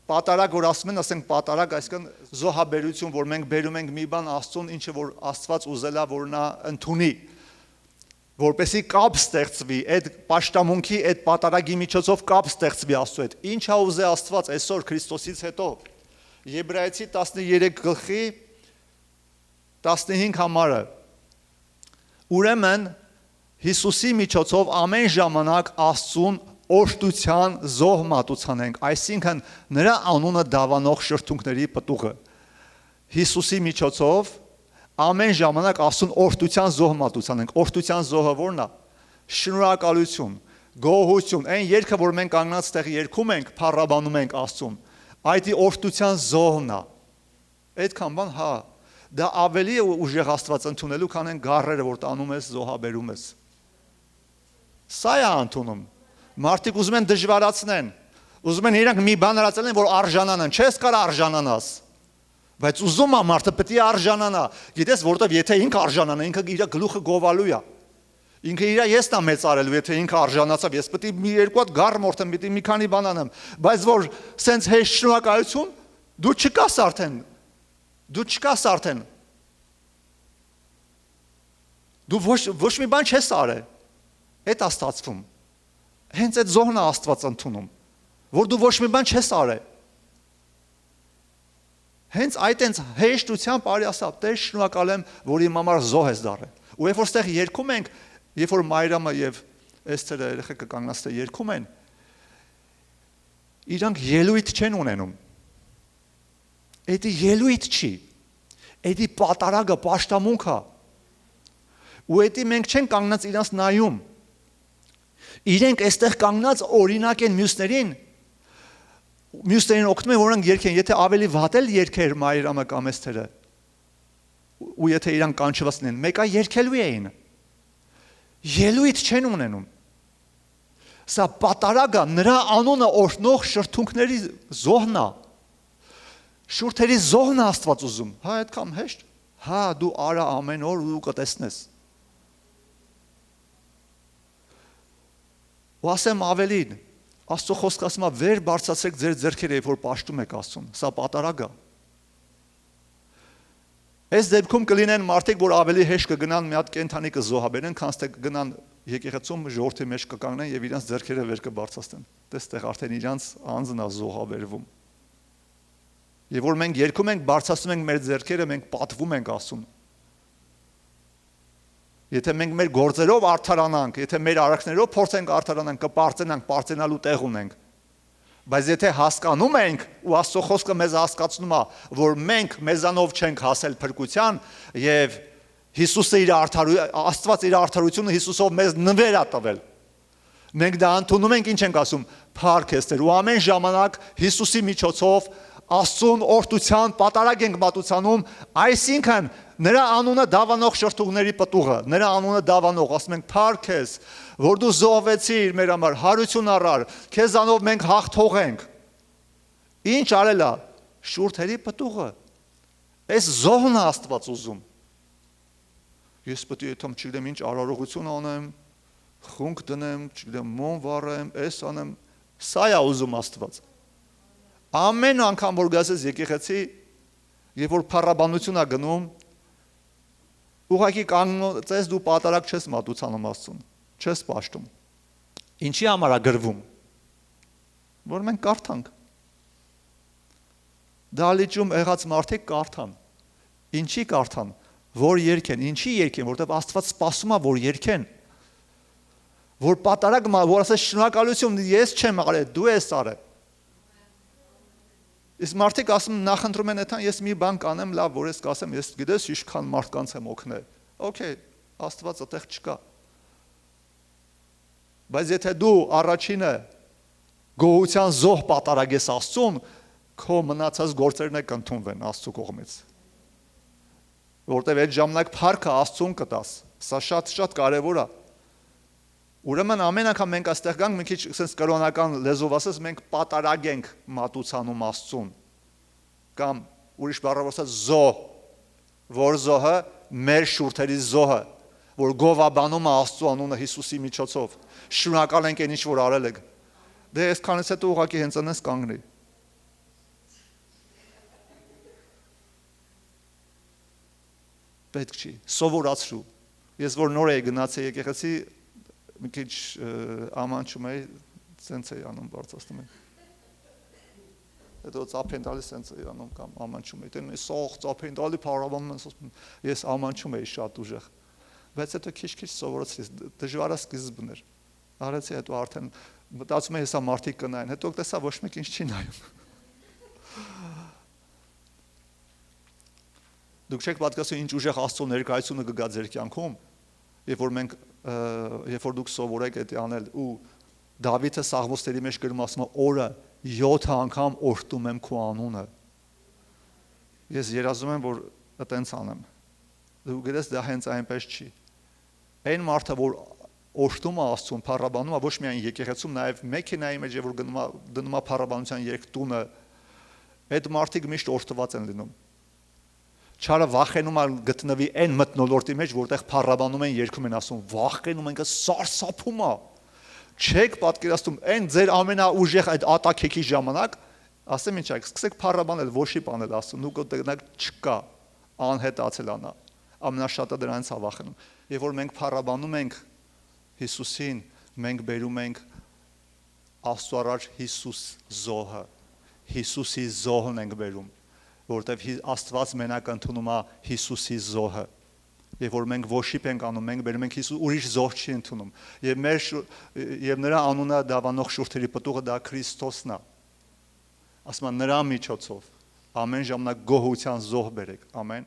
պատարագ որ ասում են, ասենք պատարագ, այսինքն զոհաբերություն, որ մենք բերում ենք մի բան Աստծուն, ինչը որ Աստված ուզել է, որ նա ընդունի, որպեսզի կապ ստեղծվի, այդ պաշտամունքի, այդ պատարագի միջոցով կապ ստեղծվի Աստծո հետ, ինչ է ուզել Աստված այսօր Քրիստոսից հետո, Եբրայեցի 13:15 համարը, ուրեմն Հիսուսի միջոցով ամեն ժամանակ Աստծուն օժտության զոհ մատուցանենք, այսինքն նրա անունը դավանող շրթունքների պտուղը, Հիսուսի միջոցով ամեն ժամանակ Աստծուն օժտության զոհ մատուցանենք, օժտության զոհը որն է, շնորհակալություն, գոհություն, այն երգը, որ մենք կանգնած տեղ երգում ենք, փառաբանում ենք Աստծուն, այդ օժտության զոհն է, այդքան բան, հա, դա ավելի ուժեղ Աստված ընդունելու, քան այն գառերը, որ տանում ես, զոհաբերում ես։ Սա է ընդունում։ Մարդիկ ուզում են դժվարացնեն, ուզում են իրանք մի բան արածել են, որ արժանանան, չես կարող արժանանաս, բայց ուզում է մարդը պետք է արժանանա, գիտես, որտեվ եթե ինքը արժանանա, ինքը իր գլուխը գովալու է, ինքը իր եսն է մեծարելու, եթե ինքը արժանացավ, ես պետք է մի երկու հատ գառ մորթեմ, պետք է մի քանի բան անեմ, բայց որ սենց հեշտ շնորհակալություն, դու չկաս արդեն, դու ոչ մի բան չես արել, այդ է ստացվում, հենց այդ զոհն է Աստված ընդունում, որ դու ոչ մի բան չես արել, հենց այդ հեշտությամբ արի ասա, Տեր շնորհակալ եմ, որ իմ համար զոհ ես դառել, ու երբ որ ստեղ երգում ենք, երբ որ Մայրամը եւ Էսթերը երեխեքը կանգնած թե երգում են, իրանք ելույթ չեն ունենում, Էդի ելույթ չի, էդի պատարագը, պաշտամունքը, ու էդի մենք չենք կանգնած իրանց նայում, իրենք այստեղ կանգնած օրինակ են մյուսներին օգնում են, որոնք երգեն, եթե ավելի վատ էլ երգեր Մայրամը կամ Էսթերը, ու եթե իրանք կանչված լինեն, մեկը երգելու էին, ելույթ չեն ունենում, սա պատարագը, նրա անունը օրհնող շրթունքների զոհն է, շուրթերի զոհն է Աստված ուզում, հա այդքան հեշտ, հա դու արա ամեն օր ու կտեսնես, ու ասեմ ավելին, Աստծո խոսքը ասում է վեր բարձրացրեք ձեր ձեռքերը, երբ որ պաշտում եք Աստծուն, սա պատարագ է։ Այս դեպքում կլինեն մարդիկ, որ ավելի հեշտ կգնան մի հատ կենդանի կզոհաբերեն, քան թե կգնան եկեղեցում ժողովրդի մեջ կկանգնեն եւ իրենց ձեռքերը վեր կբարձրացնեն։ Դեստեղ արդեն իրենց անձն է զոհաբերվում։ Եվ որ մենք երգում ենք, բարձրացնում ենք մեր ձեռքերը, մենք պատվում ենք Աստծուն։ Եթե մենք մեր գործերով արդարանանք, եթե մեր արարքներով փորձենք արդարանանք, կպարծենանք, պարծենալու տեղ ունենք։ Բայց եթե հասկանում ենք, ու Աստծո խոսքը մեզ հասկացնում է, որ մենք մեզանով չենք հասել փրկության եւ Հիսուսը Աստված իր արդարությունը Հիսուսով մեզ նվեր է տվել։ Մենք դա ընդունում ենք, ինչ ենք ասում, փառք ես Տեր, ու ամեն ժամանակ Հիսուսի միջոցով Աստծուն օրհնության պատարագ ենք մատուցանում, այսինքն նրա անունը դավանող շրթունքների պտուղը, նրա անունը դավանող, ասում ենք փառք ես, որ դու զոհվեցիր մեր համար, հարություն առար, քեզանով մենք հաղթող ենք։ Ինչ արել է շուրթերի պտուղը։ Այս զոհն է Աստված ուզում։ Ես պետք է եթե չգիտեմ ինչ արարողություն անեմ, խունկ դնեմ, չգիտեմ մոմ վառեմ, այս անեմ, սա է ուզում Աստված։ Ամեն անգամ որ գասես եկեղեցի, երբ որ փառաբանություն է գնում, ուղղակի կանգնած դու պատարակ չես մատուցանում Աստծուն, չես պաշտում։ Ինչի համար է գրվում։ Որ մենք կարդանք։ Դալիճում եղած մարդիկ կարդան։ Ինչի կարդան, որ երգեն, ինչի երգեն, որտեղ Աստված սպասում է, որ երգեն։ Որ պատարակ, որ ասես շնորհակալություն, ես չեմ արել, դու ես արել։ Իսկ մարդիկ ասում նախընտրում են այդքան ես մի բան կանեմ, լավ, որ ես կասեմ, ես գիտես ինչքան մարդկանց եմ օգնել։ Okay, Աստված այդտեղ չկա։ Բայց եթե դու առաջինը գոհության զոհ պատարագես Աստծուն, քո մնացած գործերն կընդունվեն Աստծու կողմից։ Որտեղ այդ ժամանակ փառքը Աստծուն կտաս։ Սա շատ կարևոր է։ Ուրեմն ամեն անգամ մենք այստեղ գանք, մի քիչ sense կրոնական լեզվով ասած, մենք պատարագ ենք մատուցանում Աստծուն։ Կամ ուրիշ բառով ասած զոհ, որ զոհը մեր շուրթերի զոհը, որ գովաբանում է Աստծու անունը Հիսուսի միջոցով։ Շնորհակալ ենք այն ինչ որ արել եք։ Դե այսքանից հետո ուղղակի հենց այնպես կանգնի։ Պետք չի, սովորացրու։ Ես որ նոր էի գնացի եկեղեցի, մի քիչ ամանչում էի, սենց էի անում բարձրացնում եմ։ Հետո ծափեն տալի սենց էի անում կամ ամանչում էի, դեն սող ծափեն տալի փառաբանում եմ, ես ամանչում էի շատ ուժեղ։ Բայց հետո քիչ-քիչ սովորացրի, դժվար է սկիզբն էր։ Արեցի հետո արդեն մտածում եմ հեսա մարդիկ կնային, հետո տեսա ոչ մեկ ինչ չի նայում։ Դուք չեք պատկասում ինչ ուժեղ Աստծո ներկայությունը կգա ձեր կյանքում, երբ որ դուք սովորեք այդ անել ու Դավիթը Սաղմոսների մեջ գրում ասում է օրը 7 անգամ օրհնում եմ քո անունը։ Ես երազում եմ որ այտենց անեմ։ Դու գիտես դա հենց այնպես չի։ Այն մարդը որ օրհնում է Աստծուն, փառաբանում է ոչ միայն եկեղեցում, նաև մեքենայի մեջ որ դնում է փառաբանության երկտունը, այդ մարդիկ միշտ օրհնված են լինում։ Չարը վախենում է գտնվի այն մթնոլորտի մեջ, որտեղ փառաբանում են երգում են ասում, վախենում են, սարսափում է։ Չեք պատկերացնում, այն ձեր ամենաուժեղ այդ ատաքեքի ժամանակ, ասեմ ինչ եք, սկսեք փառաբանել, worship անել Աստծուն, ու կտենակ չկա, անհետացել անա։ Ամենաշատը դրանից է վախենում։ Եվ որ մենք փառաբանում ենք Հիսուսին, մենք բերում ենք Աստծո առաջ Հիսուս զոհը, Հիսուսի զոհն ենք բերում, որտեղ Աստված մենակ ընդունում է Հիսուսի զոհը։ Եվ որ մենք worship ենք անում, մենք բերում ենք Հիսուս, ուրիշ զոհ չի ընդունում։ Եվ նրա անունը դավանող շուրթերի պտուղը դա Քրիստոսն է։ Ասում է նրա միջոցով ամեն ժամանակ գոհության զոհ բերեք։ Ամեն։